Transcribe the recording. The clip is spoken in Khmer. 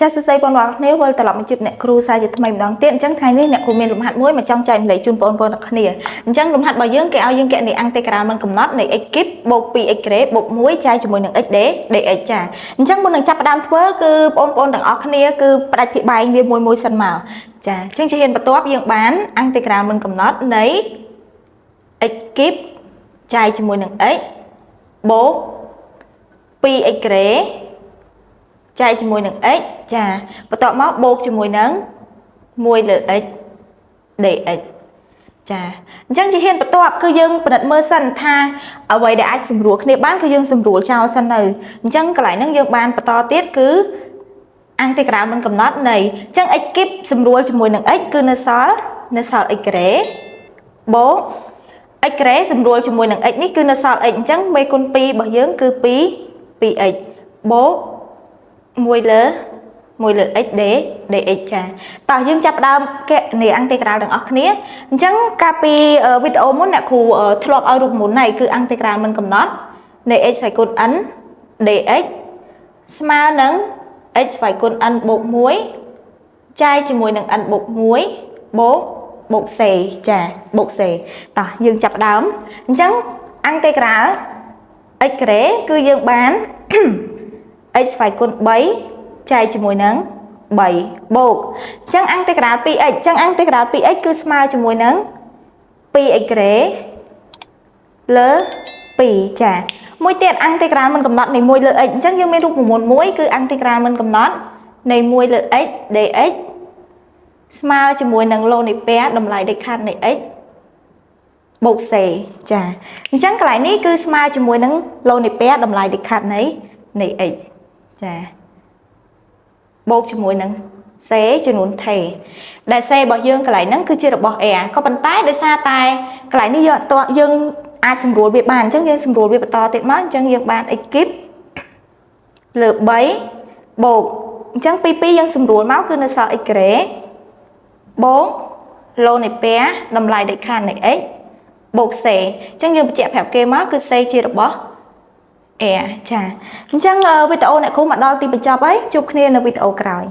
ចាសស្ដីបងប្អូនគ្នាវិលត្រឡប់មកជួបអ្នកគ្រូសាជាថ្មីម្ដងទៀតអញ្ចឹងថ្ងៃនេះអ្នកគ្រូមានលំហាត់មួយមកចង់ចែកម្លែកជូនបងប្អូនអ្នកគ្នាអញ្ចឹងលំហាត់របស់យើងគេឲ្យយើងកណនីអង្គតេក្រាលមិនកំណត់នៃ x គីបបូក 2x ក្រេបូក1ចែកជាមួយនឹង x dx ចាអញ្ចឹងមុននឹងចាប់ផ្ដើមធ្វើគឺបងប្អូនទាំងអស់គ្នាគឺផ្ដាច់ពីបែងវាមួយសិនមកចាអញ្ចឹងជាហ៊ានបន្ទាប់យើងបានអង្គតេក្រាលមិនកំណត់នៃ x គីបចែកជាមួយនឹង x បូក 2x ក្រេចែកជាមួយនឹង x ចាបន្ទាប់មកបូកជាមួយនឹង1លើ x dx ចាអញ្ចឹងជាហ៊ានបន្ទាប់គឺយើងពិនិត្យមើលសិនថាអ្វីដែលអាចសម្រួលគ្នាបានគឺយើងសម្រួលចោលសិននៅអញ្ចឹងកន្លែងហ្នឹងយើងបានបន្តទៀតគឺអង្គតេក្រាលមិនកំណត់នៃអញ្ចឹង x គីបសម្រួលជាមួយនឹង x គឺនៅសល់ x ក្រេបូក x ក្រេសម្រួលជាមួយនឹង x នេះគឺនៅសល់ x អញ្ចឹងមេគុណ2របស់យើងគឺ2x បូក1លើ x dx ចាតោះយើងចាប់ផ្ដើមកណនីអង្គតេក្រាលទាំងអស់គ្នាអញ្ចឹងកាលពីវីដេអូមុនអ្នកគ្រូធ្លាប់ឲ្យរូបមន្តnàyគឺអង្គតេក្រាលមិនកំណត់នៃ x ស្វ័យគុណ n dx ស្មើនឹង x ស្វ័យគុណ n បូក1ចែកជាមួយនឹង n បូក1បូក c ចាបូក c តោះយើងចាប់ផ្ដើមអញ្ចឹងអង្គតេក្រាល x ក្រេគឺយើងបាន x ស្វ័យគុណ3ចែកជាមួយនឹង3បូកអញ្ចឹងអង្គតេក្រាល 2x អញ្ចឹងអង្គតេក្រាល 2x គឺស្មើជាមួយនឹង 2x ក្រេលើ2ចាមួយទៀតអង្គតេក្រាលមិនកំណត់នៃ1លើ x អញ្ចឹងយើងមានរូបមន្តមួយគឺអង្គតេក្រាលមិនកំណត់នៃ1លើ x dx ស្មើជាមួយនឹងឡូនីពែតម្លៃដាច់ខាតនៃ x បូក c ចាអញ្ចឹងកន្លែងនេះគឺស្មើជាមួយនឹងឡូនីពែតម្លៃដាច់ខាតនៃ x ចាបូកជាមួយនឹង c ចំនួនថេដែល c របស់យើងកន្លែងហ្នឹងគឺជារបស់ a ក៏ប៉ុន្តែដោយសារតែកន្លែងនេះយើងអាចសម្រួលវាបានអញ្ចឹងយើងសម្រួលវាបន្តទៀតមកអញ្ចឹងយើងបាន x គីបលើ3បូកអញ្ចឹងពី2យើងសម្រួលមកគឺនៅសល់ x ក្រេបូកឡូនីពែតម្លៃដាច់ខាតនៃ x បូក c អញ្ចឹងយើងបញ្ជាក់ប្រាប់គេមកគឺ c ជារបស់ចាអញ្ចឹងវីដេអូអ្នកគ្រូមកដល់ទីបញ្ចប់ហើយជួបគ្នានៅវីដេអូក្រោយ